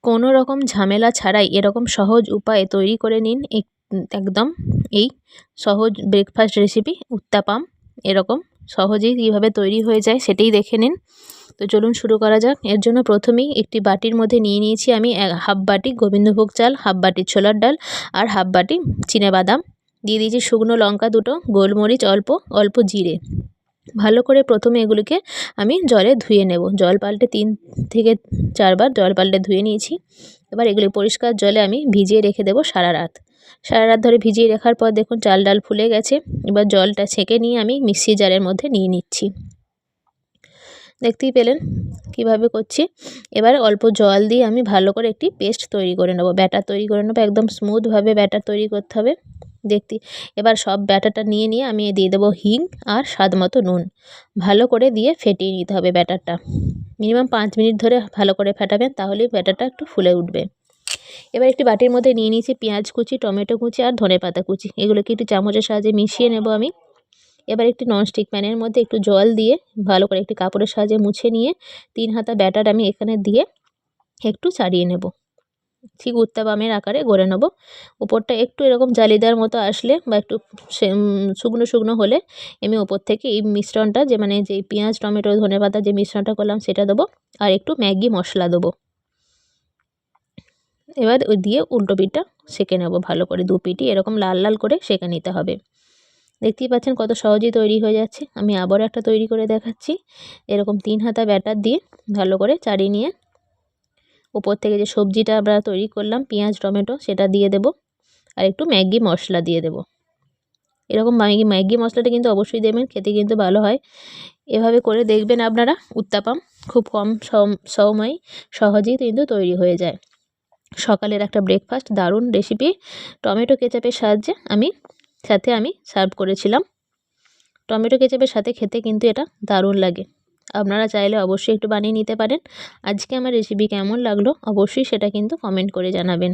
কোনো রকম ঝামেলা ছাড়াই এরকম সহজ উপায়ে তৈরি করে নিন একদম এই সহজ ব্রেকফাস্ট রেসিপি উত্তাপাম। এরকম সহজেই কীভাবে তৈরি হয়ে যায় সেটাই দেখে নিন। তো চলুন শুরু করা যাক। এর জন্য প্রথমেই একটি বাটির মধ্যে নিয়ে নিয়েছি আমি হাফ বাটি গোবিন্দভোগ চাল, হাফ বাটি ছোলার ডাল আর হাফ বাটি চিনেবাদাম। দিয়ে দিয়েছি শুকনো লঙ্কা দুটো, গোলমরিচ অল্প, অল্প জিরে। ভালো করে প্রথমে এগুলিকে আমি জলে ধুয়ে নেব। জল পাল্টে 3 থেকে 4 বার জল পাল্টে ধুয়ে নিয়েছি। এবার এগুলি পরিষ্কার জলে আমি ভিজিয়ে রেখে দেবো সারা রাত। সারা রাত ধরে ভিজিয়ে রাখার পর দেখুন চাল ডাল ফুলে গেছে। এবার জলটা ছেঁকে নিয়ে আমি মিক্সি জারের মধ্যে নিয়ে নিচ্ছি। দেখতেই পেলেন কিভাবে করছি। এবার অল্প জল দিয়ে আমি ভালো করে একটি পেস্ট তৈরি করে নেব, ব্যাটার তৈরি করে নেব। একদম স্মুথভাবে ব্যাটার তৈরি করতে হবে। এবার সব ব্যাটারটা নিয়ে আমি দিয়ে দেবো হিং আর স্বাদ মতো নুন। ভালো করে দিয়ে ফেটিয়ে নিতে হবে ব্যাটারটা। মিনিমাম 5 মিনিট ধরে ভালো করে ফেটাবেন, তাহলেই ব্যাটারটা একটু ফুলে উঠবে। এবার একটি বাটির মধ্যে নিয়ে নিয়েছি পেঁয়াজ কুচি, টমেটো কুচি আর ধনেপাতা কুচি। এগুলোকে একটু চামচের সাহায্যে মিশিয়ে নেব আমি। এবার একটি ননস্টিক প্যানের মধ্যে একটু জল দিয়ে ভালো করে একটি কাপড়ের সাহায্যে মুছে নিয়ে 3 হাতা ব্যাটার আমি এখানে দিয়ে একটু ছাড়িয়ে নেব। ঠিক উত্তাপামের আকারে গড়ে নেব। উপরটা একটু এরকম জালিদার মতো আসলে বা একটু শুকনো শুকনো হলে আমি ওপর থেকে এই মিশ্রণটা যে পেঁয়াজ টমেটো ধনেপাতা যে মিশ্রণটা করলাম সেটা দেবো আর একটু ম্যাগি মশলা দেবো। এবার ওই দিয়ে উল্টো পিঠটা সেঁকে নেব ভালো করে। 2 পিঠই এরকম লাল লাল করে সেঁকে নিতে হবে। দেখতেই পাচ্ছেন কত সহজেই তৈরি হয়ে যাচ্ছে। আমি আবারও একটা তৈরি করে দেখাচ্ছি। এরকম 3 হাতা ব্যাটার দিয়ে ভালো করে চাড়িয়ে নিয়ে উপর থেকে যে সবজিটা আমরা তৈরি করলাম পেঁয়াজ টমেটো সেটা দিয়ে দেব আর একটু ম্যাগি মশলা দিয়ে দেব। এরকম ম্যাগি মশলাটা কিন্তু অবশ্যই দেবেন, খেতে কিন্তু ভালো হয়। এভাবে করে দেখবেন আপনারা উত্তাপাম খুব কম সময়ে সহজেই কিন্তু তৈরি হয়ে যায়। সকালের একটা ব্রেকফাস্ট দারুণ রেসিপি। টমেটো কেচাপের সাহায্যে আমি সার্ভ করেছিলাম। টমেটো কেচাপের সাথে খেতে কিন্তু এটা দারুণ লাগে। আপনারা চাইলে অবশ্যই একটু বানিয়ে নিতে পারেন। আজকে আমার রেসিপি কেমন লাগলো অবশ্যই সেটা কিন্তু কমেন্ট করে জানাবেন।